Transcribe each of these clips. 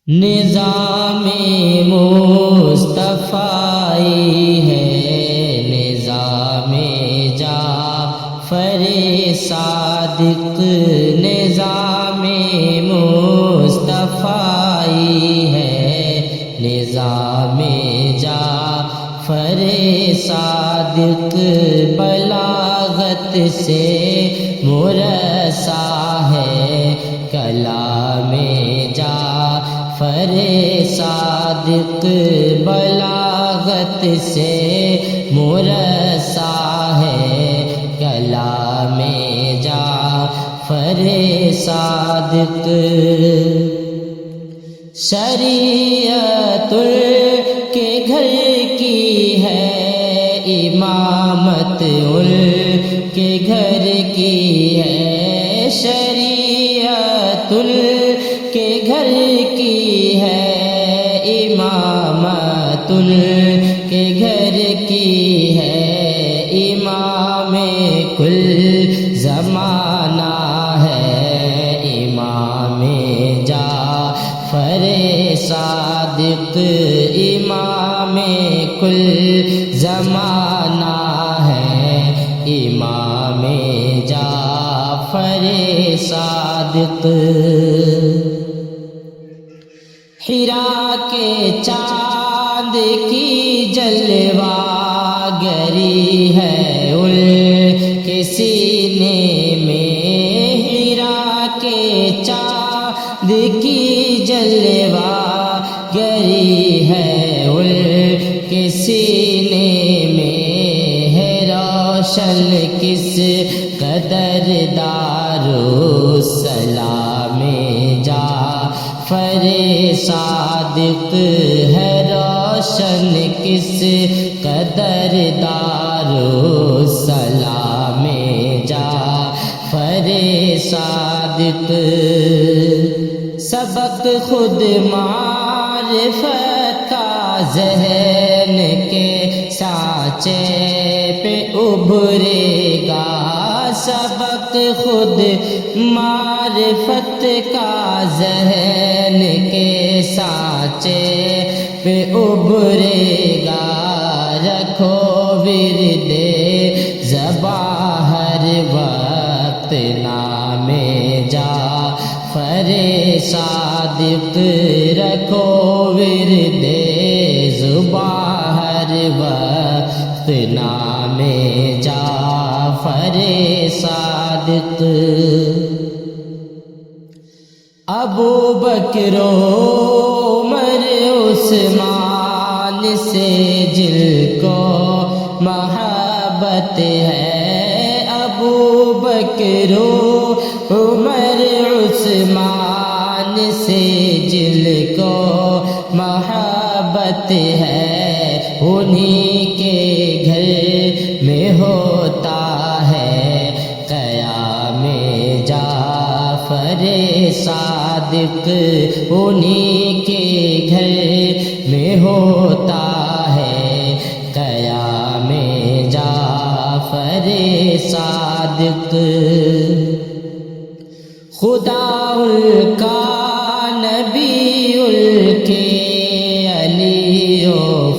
نظام مصطفی ہے نظام جعفر صادق، نظام مصطفی ہے نظام جعفر صادق، بلاغت سے مرصع ہے کلام جعفر صادق، بلاغت سے مرصع ہے کلام جعفر صادق، شریعت کے گھر کی ہے امامت ان کے گھر کی ہے، شریعت ان کے گھر کی ہے امامت ان کے گھر کی ہے، امام کل زمانہ ہے امام جعفر صادق، امام کل زمانہ ہے امام جعفر صادق، حرا کے چاند کی جلوہ گری ہے ان کے سینے میں، حرا کے چاند کی جلوہ گری ہے ان کے سینے میں، ہے روشن کس قدر دارالسلام جعفر صادق، ہے روشن کس قدر دارالسلام جعفر صادق، سبق خود معرفت کا ذہن کے سانچے پہ ابھرے گا، سبق خود معرفت کا ذہن کے سانچے پہ ابھرے گا، رکھو ورد زباں ہر وقت نام جعفر صادق، رکھو ورد زباں ہر وقت نام جعفر صادق، ابو بکر و عمر عثمان سے جن کو محبت ہے، ابو بکر و عمر عثمان سے جن کو محبت ہے، انہی کے گھر میں ہوتا ہے قیام جعفر صادق، انہی کے گھر میں ہوتا ہے قیام جعفر صادق، خدا ان کا نبی ان کے علی و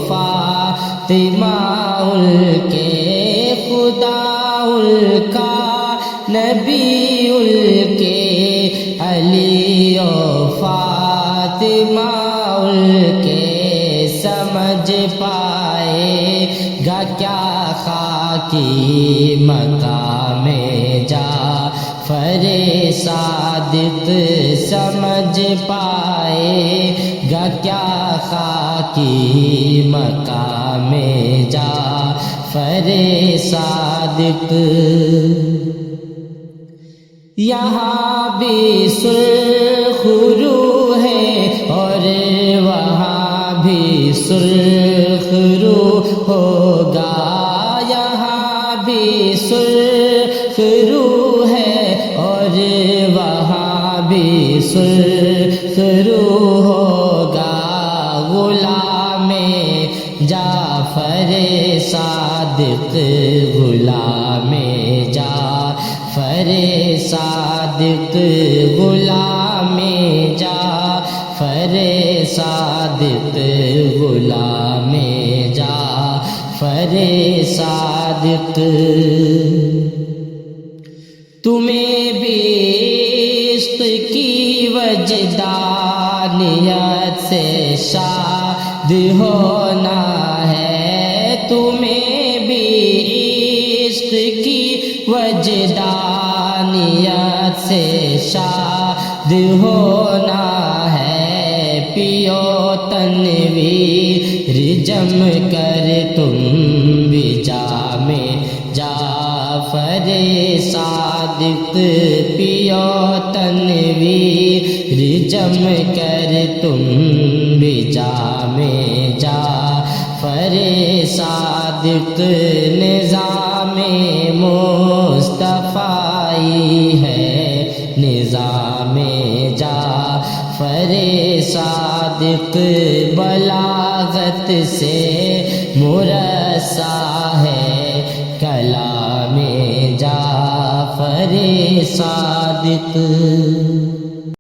فاطمہ ان کے، خدا ان کا نبی ان کے علی و فاطمہ ان کے، سمجھ پائے گا کیا خاکی مقام جعفر صادق، سمجھ پائے گا کیا خاکی مقام جعفر صادق، یہاں بھی سرخ روح ہے اور وہاں بھی سرخ روح ہوگا، یہاں بھی سرخ روح ہے اور وہاں بھی سرخ روح ہوگا، غلام جعفر صادق، غلام جعفر صادق، غلام صادق غلام جعفر صادق تمہیں بھی عشق کی وجدانیت سے شاد ہونا ہے، تمہیں بھی عشق کی وجدانیت سے شاد ہونا ہے، پیو تنویر جم کر تم بھی جام جعفر صادق، پیو تنویر جم کر تم بھی جام جعفر صادق، نظام مصطفی ہے نظام جعفر صادق، بلاغت سے مرصع ہے کلام جعفر صادق۔